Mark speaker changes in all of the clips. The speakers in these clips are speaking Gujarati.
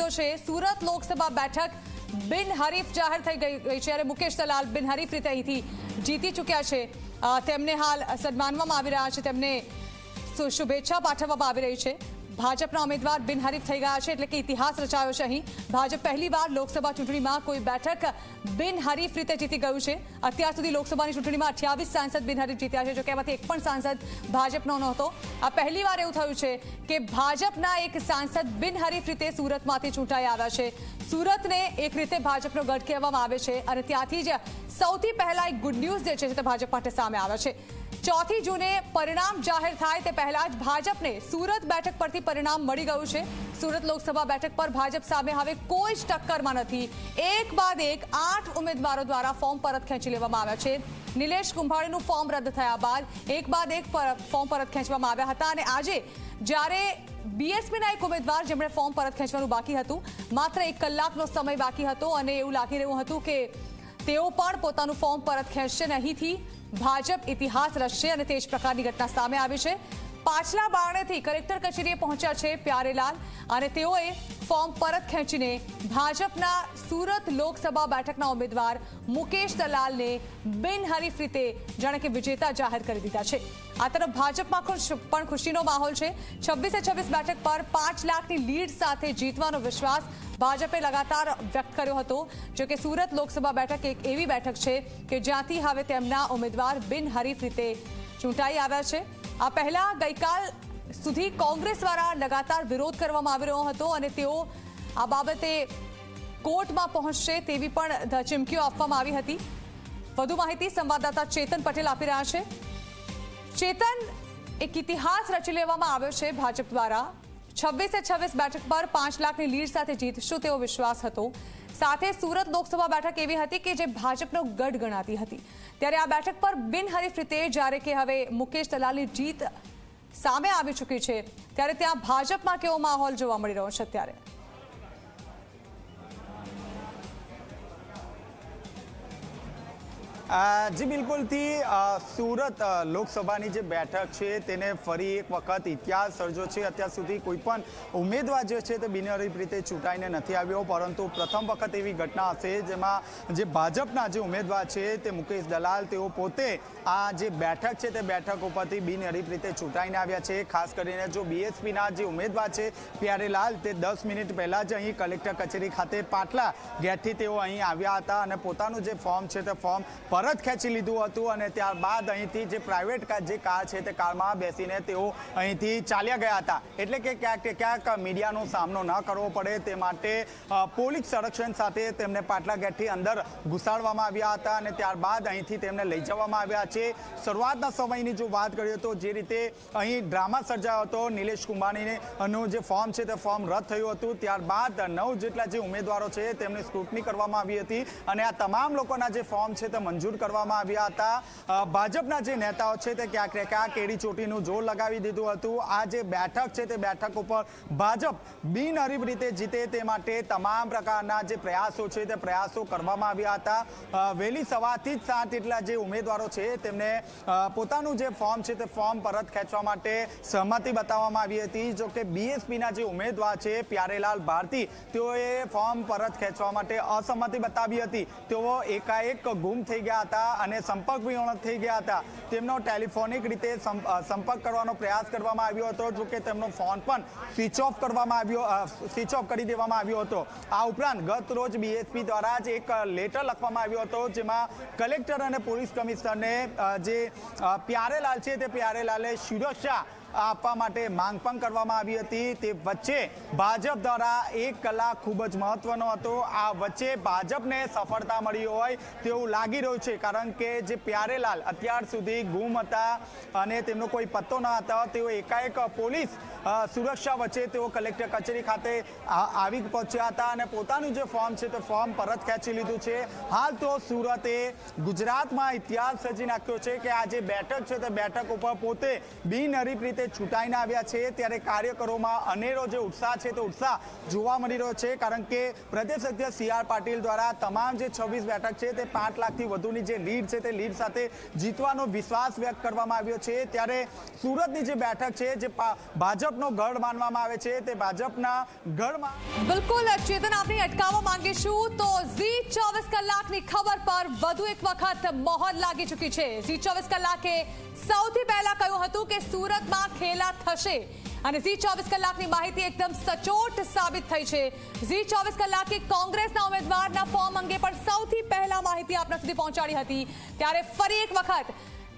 Speaker 1: લીધો છે। સુરત લોકસભા બેઠક બિનહરીફ જાહેર થઈ ગઈ છે અને મુકેશ દલાલ બિનહરીફ રીતે અહીંથી જીતી ચૂક્યા છે। તેમને હાલ સન્માનવામાં આવી રહ્યા છે, તેમને શુભેચ્છા પાઠવવામાં આવી રહી છે। ભાજપના ઉમેદવાર બિનહરીફ થઈ ગયા છે એટલે કે ઇતિહાસ રચાયો છે। અહીં ભાજપ પહેલીવાર લોકસભા ચૂંટણીમાં કોઈ બેઠક બિનહરીફ રીતે જીતી ગયું છે। અત્યાર સુધી લોકસભાની ચૂંટણીમાં 28 સાંસદ બિનહરીફ જીત્યા છે, જો કે એમાંથી એક પણ સાંસદ ભાજપનો નહોતો। આ પહેલીવાર એવું થયું છે કે ભાજપના એક સાંસદ બિનહરીફ રીતે સુરતમાંથી ચૂંટાઈ આવ્યા છે। સુરતને એક રીતે ભાજપનો ગઢ કહેવામાં આવે છે અને ત્યાંથી જ સૌથી પહેલા એક ગુડ ન્યૂઝ જે છે તે ભાજપ માટે સામે આવે છે। 4 જૂને પરિણામ જાહેર થાય તે પહેલા જ ભાજપને સુરત બેઠક પરથી પરિણામ મળી ગયું છે। સુરત લોકસભા બેઠક પર ભાજપ સામે હવે કોઈ જ ટક્કરમાં નથી। એક બાદ એક 8 ઉમેદવારો દ્વારા ફોર્મ પરત ખેંચી લેવામાં આવ્યા છે। નિલેશ કુંભાણીનું ફોર્મ રદ થયા બાદ એક બાદ એક ફોર્મ પરત ખેંચવામાં આવ્યા હતા અને આજે જ્યારે બીએસપીના એક ઉમેદવાર જેમણે ફોર્મ પરત ખેંચવાનું બાકી હતું, માત્ર 1 કલાકનો સમય બાકી હતો અને એવું લાગી રહ્યું હતું કે તેઓ પણ પોતાનું ફોર્મ પરત ખેંચશે અને અહીંથી ભાજપ ઇતિહાસ રચશે અને તે જ પ્રકારની ઘટના સામે આવી છે। પાછલા બારણેથી કલેક્ટર કચેરીએ પહોંચ્યા છે પ્યારેલાલ અને તેઓએ ફોર્મ પરત ખેંચીને ભાજપના સુરત લોકસભા બેઠકના ઉમેદવાર મુકેશ દલાલને બિનહરીફ રીતે જાણે કે વિજેતા જાહેર કરી દીધા છે। આ તરફ ભાજપમાં પણ ખુશીનો માહોલ છે। 26 બેઠક પર 5 લાખની લીડ સાથે જીતવાનો વિશ્વાસ ભાજપે લગાતાર વ્યક્ત કર્યો હતો, જો કે સુરત લોકસભા બેઠક એક એવી બેઠક છે કે જ્યાંથી હવે તેમના ઉમેદવાર બિનહરીફ રીતે ચૂંટાઈ આવ્યા છે। આ પહેલા ગઈકાલ સુધી કોંગ્રેસ દ્વારા લગાતાર વિરોધ કરવામાં આવી રહ્યો હતો અને તેઓ આ બાબતે કોર્ટમાં પહોંચશે તેવી પણ ચીમકીઓ આપવામાં આવી હતી। વધુ માહિતી સંવાદદાતા ચેતન પટેલ આપી રહ્યા છે। ચેતન, એક ઇતિહાસ રચી લેવામાં આવ્યો છે ભાજપ દ્વારા। 26 બેઠક પર 5 લાખની લીડ સાથે જીતશું તેવો વિશ્વાસ હતો। સાથે સુરત લોકસભા બેઠક એવી હતી કે જે ભાજપનો ગઢ ગણાતી હતી, ત્યારે આ બેઠક પર બિનહરીફ રીતે જ્યારે કે હવે મુકેશ દલાલની જીત સામે આવી ચૂકી છે, ત્યારે ત્યાં ભાજપમાં કેવો માહોલ જોવા મળી રહ્યો છે અત્યારે?
Speaker 2: જી બિલકુલથી સુરત લોકસભાની જે બેઠક છે તેને ફરી એક વખત ઇતિહાસ સર્જો છે। અત્યાર સુધી કોઈ પણ ઉમેદવાર જે છે તે બિનહરીફ રીતે ચૂંટાઈને નથી આવ્યો, પરંતુ પ્રથમ વખત એવી ઘટના હશે જેમાં જે ભાજપના જે ઉમેદવાર છે તે મુકેશ દલાલ તેઓ પોતે આ જે બેઠક છે તે બેઠક ઉપરથી બિનહરીફ રીતે ચૂંટાઈને આવ્યા છે। ખાસ કરીને જો બીએસપીના જે ઉમેદવાર છે પ્યારેલાલ, તે 10 મિનિટ પહેલાં જ અહીં કલેક્ટર કચેરી ખાતે પાટલા ગેટથી તેઓ અહીં આવ્યા હતા અને પોતાનું જે ફોર્મ છે તે ફોર્મ પરત ખેંચી લીધું હતું અને ત્યારબાદ અહીંથી જે પ્રાઇવેટ જે કાર છે તે કારમાં બેસીને તેઓ અહીંથી ચાલ્યા ગયા હતા। એટલે કે ક્યાંક મીડિયાનો સામનો ન કરવો પડે તે માટે પોલીસ સંરક્ષણ સાથે તેમને પાટલા ગેટથી અંદર ઘુસાડવામાં આવ્યા હતા અને ત્યારબાદ અહીંથી તેમને લઈ જવામાં આવ્યા છે। શરૂઆતના સમયની જો વાત કરીએ તો જે રીતે અહીં ડ્રામા સર્જાયો હતો, નિલેશ કુંભાણીનું જે ફોર્મ છે તે ફોર્મ રદ થયું હતું, ત્યારબાદ 9 જેટલા જે ઉમેદવારો છે તેમની સ્ક્રુટની કરવામાં આવી હતી અને આ તમામ લોકોના જે ફોર્મ છે તે મંજૂર કરવામાં આવ્યા હતા। ભાજપના જે નેતાઓ છે તે ક્યાંક કેડી ચોટીનું જોર લગાવી દીધું હતું। આ જે બેઠક છે તે બેઠક ઉપર ભાજપ બિનહરીફ રીતે જીતે તે માટે તમામ પ્રકારના જે પ્રયાસો છે તે પ્રયાસો કરવામાં આવ્યા હતા। વહેલી સવારથી જ 7 જેટલા જે ઉમેદવારો છે તેમને પોતાનું જે ફોર્મ છે તે ફોર્મ પરત ખેંચવા માટે સહમતિ બતાવવામાં આવી હતી, જો કે બીએસપીના જે ઉમેદવાર છે પ્યારેલાલ ભારતી, તેઓએ ફોર્મ પરત ખેંચવા માટે અસહમતિ બતાવી હતી। તેઓ એકાએક ગુમ થઈ ગયા હતા અને સંપર્ક વિહોણા થઈ ગયા હતા। તેમનો ટેલિફોનિક રીતે સંપર્ક કરવાનો પ્રયાસ કરવામાં આવ્યો હતો, જો કે તેમનો ફોન પણ સ્વિચ ઓફ કરી દેવામાં આવ્યો હતો। આ ઉપરાંત ગત રોજ બીએસપી દ્વારા જ એક લેટર લખવામાં આવ્યો હતો, જેમાં કલેક્ટર અને પોલીસ કમિશનરને જે પ્યારેલાલ છે તે પ્યારેલાલે સુરક્ષા આપવા માટે માંગ પણ કરવામાં આવી હતી। તે વચ્ચે ભાજપ દ્વારા 1 કલાક ખૂબ જ મહત્વનો હતો। આ વચ્ચે ભાજપને સફળતા મળી હોય તેવું લાગી રહ્યું છે, કારણ કે જે પ્યારેલાલ અત્યાર સુધી ગુમ હતા અને તેમનો કોઈ પત્તો ન હતો, તેઓ એકાએક પોલીસ સુરક્ષા વચ્ચે તેઓ કલેક્ટર કચેરી ખાતે આવી પહોંચ્યા હતા અને પોતાનું જે ફોર્મ છે તે ફોર્મ પરત ખેંચી લીધું છે। હાલ તો સુરતે ગુજરાતમાં ઇતિહાસ સર્જી નાખ્યો છે કે આ જે બેઠક છે તે બેઠક ઉપર પોતે બિનહરીફ રીતે છૂટાઈને આવ્યા છે, ત્યારે કાર્યકરોમાં અનેરો જે ઉત્સાહ છે તે ઉત્સાહ જોવા મળી રહ્યો છે, કારણ કે પ્રદેશ અધ્યક્ષ CR પાટીલ દ્વારા તમામ જે 26 બેઠક છે તે 5 લાખથી વધુની જે લીડ છે તે લીડ સાથે જીતવાનો વિશ્વાસ વ્યક્ત કરવામાં આવ્યો છે। ત્યારે સુરતની જે બેઠક છે જે ભાજપ ભાજપનો ગઢ માનવામાં આવે છે તે ભાજપના ગઢમાં
Speaker 1: બિલકુલ ચેતન, આપણે અટકાવવા માંગીશું તો ઝી 24 કલાકની ખબર પર વધુ એક વખત મોહર લાગી ચૂકી છે। ઝી 24 કલાકે સૌથી પહેલા કહ્યું હતું કે સુરતમાં ખેલા થશે અને ઝી 24 કલાકની માહિતી એકદમ સચોટ સાબિત થઈ છે। ઝી 24 કલાકે કોંગ્રેસના ઉમેદવારના ફોર્મ અંગે પણ સૌથી પહેલા માહિતી આપણા સુધી પહોંચાડી હતી, ત્યારે ફરી એક વખત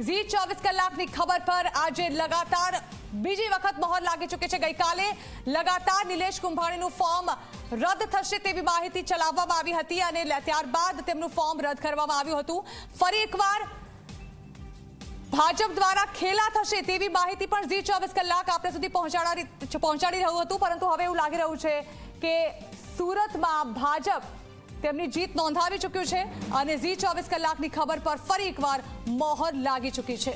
Speaker 1: ઝી 24 કલાકની ખબર પર આજે લગાતાર બીજી વખત મોહર લાગી ચૂકી છે। ગઈકાલે લગાતાર નિલેશ કુંભાણીનું ફોર્મ રદ થશે તેવી માહિતી ચલાવવામાં આવી હતી અને ત્યારબાદ તેમનું ફોર્મ રદ કરવામાં આવ્યું હતું। ફરી એકવાર ભાજપ દ્વારા ખેલા થશે તેવી માહિતી પણ ઝી 24 કલાક આપણે સુધી પહોંચાડી રહ્યું હતું, પરંતુ હવે એવું લાગી રહ્યું છે કે સુરતમાં ભાજપ તેમની જીત નોંધાવી ચૂક્યું છે અને ઝી 24 કલાકની ખબર પર ફરી એકવાર મોહર લાગી ચૂકી છે।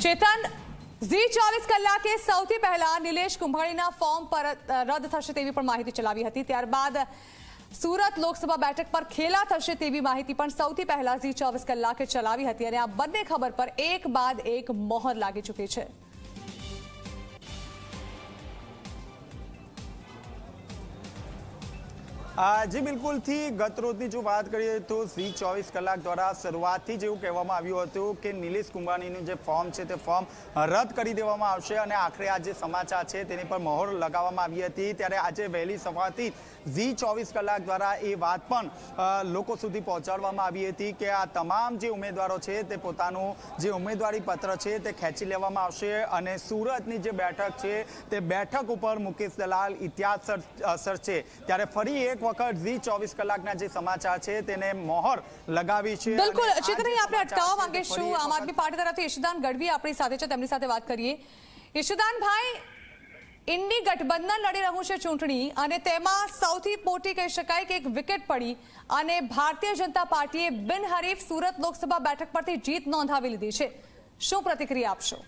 Speaker 1: ચેતન, ઝી 24 કલાકે સૌથી પહેલા નિલેશ કુંભાણીના ફોર્મ પર રદ થશે તેવી પણ માહિતી ચલાવી હતી, ત્યારબાદ સુરત લોકસભા બેઠક પર ખેલા થશે તેવી માહિતી પણ સૌથી પહેલા ઝી 24 કલાકે ચલાવી હતી અને આ બંને ખબર પર એક બાદ એક મોહર લાગી ચૂકી છે।
Speaker 2: જી બિલકુલથી ગત રોજની જો વાત કરીએ તો ઝી 24 કલાક દ્વારા શરૂઆતથી જ એવું કહેવામાં આવ્યું હતું કે નિલેશ કુંભાણીનું જે ફોર્મ છે તે ફોર્મ રદ કરી દેવામાં આવશે અને આખરે આ જે સમાચાર છે તેની પર મહોર લગાવવામાં આવી હતી, ત્યારે આજે વહેલી સવારથી ઝી 24 કલાક દ્વારા એ વાત પણ લોકો સુધી પહોંચાડવામાં આવી હતી કે આ તમામ જે ઉમેદવારો છે તે પોતાનું જે ઉમેદવારી પત્ર છે તે ખેંચી લેવામાં આવશે અને સુરતની જે બેઠક છે તે બેઠક ઉપર મુકેશ દલાલ ઇતિહાસ સર્જશે। ત્યારે ફરી એક વખત ઝી 24 કલાકના જે સમાચાર છે તેને મોહર લગાવી છે।
Speaker 1: બિલકુલ ચેતન, આપણે અટકાવવા માંગીશું આમ આદમી પાર્ટી તરફથી ઈશુદાન ગઢવી આપણી સાથે છે, તેમની સાથે વાત કરીએ। ઈશુદાનભાઈ, ઇન્ડી ગઠબંધન લડી રહ્યું છે ચૂંટણી અને તેમાં સૌથી મોટી કહી શકાય કે એક વિકેટ પડી અને ભારતીય જનતા પાર્ટીએ બિનહરીફ સુરત લોકસભા બેઠક પરથી જીત નોંધાવી લીધી છે, શું પ્રતિક્રિયા આપશો?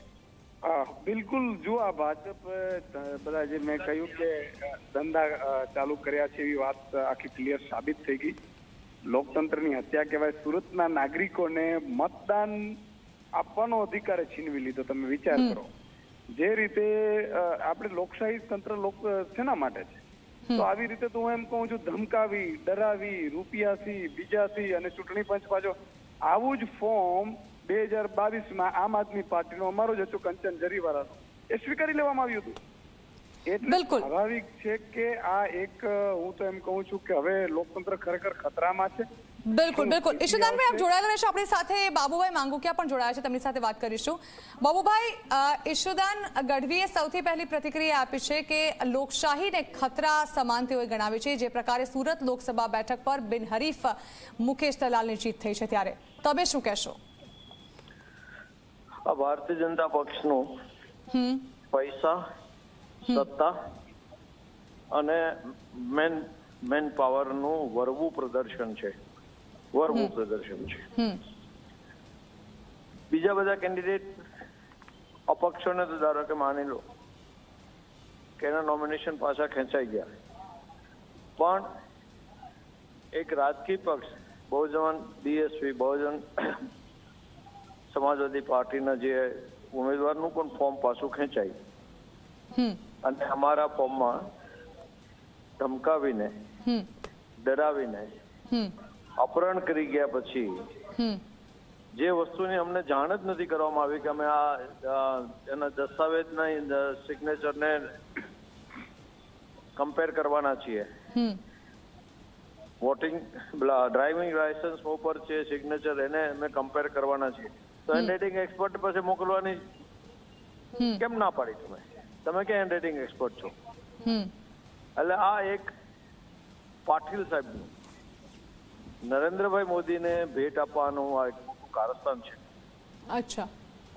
Speaker 3: બિલકુલ, જો આ ભાજપ બધા જે મેં કહ્યું કે ધંધા ચાલુ કર્યા છે એવી વાત આખી ક્લિયર સાબિત થઈ ગઈ। લોકતંત્રની હત્યા કહેવાય। સુરતના નાગરિકોને મતદાન આપવાનો અધિકાર છીનવી લીધો। તમે વિચાર કરો, જે રીતે આપણે લોકશાહી તંત્ર શેના માટે છે? તો આવી રીતે તો હું એમ કહું છું, ધમકાવી, ડરાવી, રૂપિયાથી, બીજાથી અને ચૂંટણી પંચ પાછો આવું જ ફોર્મ 2022માં આમ આદમી પાર્ટીનો અમારો જ હતો કંચન જરીવાળાનો, એ સ્વીકારી લેવામાં આવ્યું હતું। એટલે સ્વાભાવિક છે કે આ એક હું તો એમ કહું છું કે હવે લોકતંત્ર ખરેખર ખતરામાં છે।
Speaker 1: બિલકુલ બિલકુલ ઈશુદાનભાઈ આપ જોડાયેલા રહેશો આપણી સાથે। બાબુભાઈ માંગુકિયા પણ જોડાયા છે, તેમની સાથે વાત કરીશું। બાબુભાઈ, ઈશુદાન ગઢવીએ સૌથી પહેલી પ્રતિક્રિયા આપી છે કે લોકશાહીને ખતરા સમાન તેઓએ ગણાવી છે, જે પ્રકારે સુરત લોકસભા બેઠક પર બિનહરીફ મુકેશ દલાલની જીત થઈ છે, ત્યારે તમે શું કહેશો?
Speaker 4: આ ભારતીય જનતા પક્ષનું પૈસા, સત્તા અને મેન પાવરનું વરવું પ્રદર્શન છે। બીજા બધા કેન્ડિડેટ અપક્ષોને તો ધારો કે માની લો કે એના નોમિનેશન પાછા ખેંચાઈ ગયા, પણ એક રાજકીય પક્ષ બહુજન બીએસપી બહુજન સમાજવાદી પાર્ટીના જે ઉમેદવારનું પણ ફોર્મ પાછું ખેંચાયું અને અમારા ફોર્મમાં ધમકાવીને, ડરાવીને અપહરણ કરી ગયા પછી જે વસ્તુની અમને જાણ જ નથી કરવામાં આવી કે અમે આ એના દસ્તાવેજના સિગ્નેચરને કમ્પેર કરવાના છીએ, વોટિંગ ડ્રાઇવિંગ લાયસન્સ ઉપર છે સિગ્નેચર, એને અમે કમ્પેર કરવાના છીએ, તો હેન્ડરાઇટિંગ એક્સપર્ટ પાસે મોકલવાની કેમ ના પાડી? તમે ક્યાં હેન્ડરાઇટિંગ એક્સપર્ટ છો? એટલે આ એક પાટીલ સાહેબનું નરેન્દ્રભાઈ મોદીને ભેટ આપવાનું આ એક મોટું કારસ્તાન છે।
Speaker 1: અચ્છા,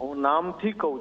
Speaker 4: હું નામથી કહું છું।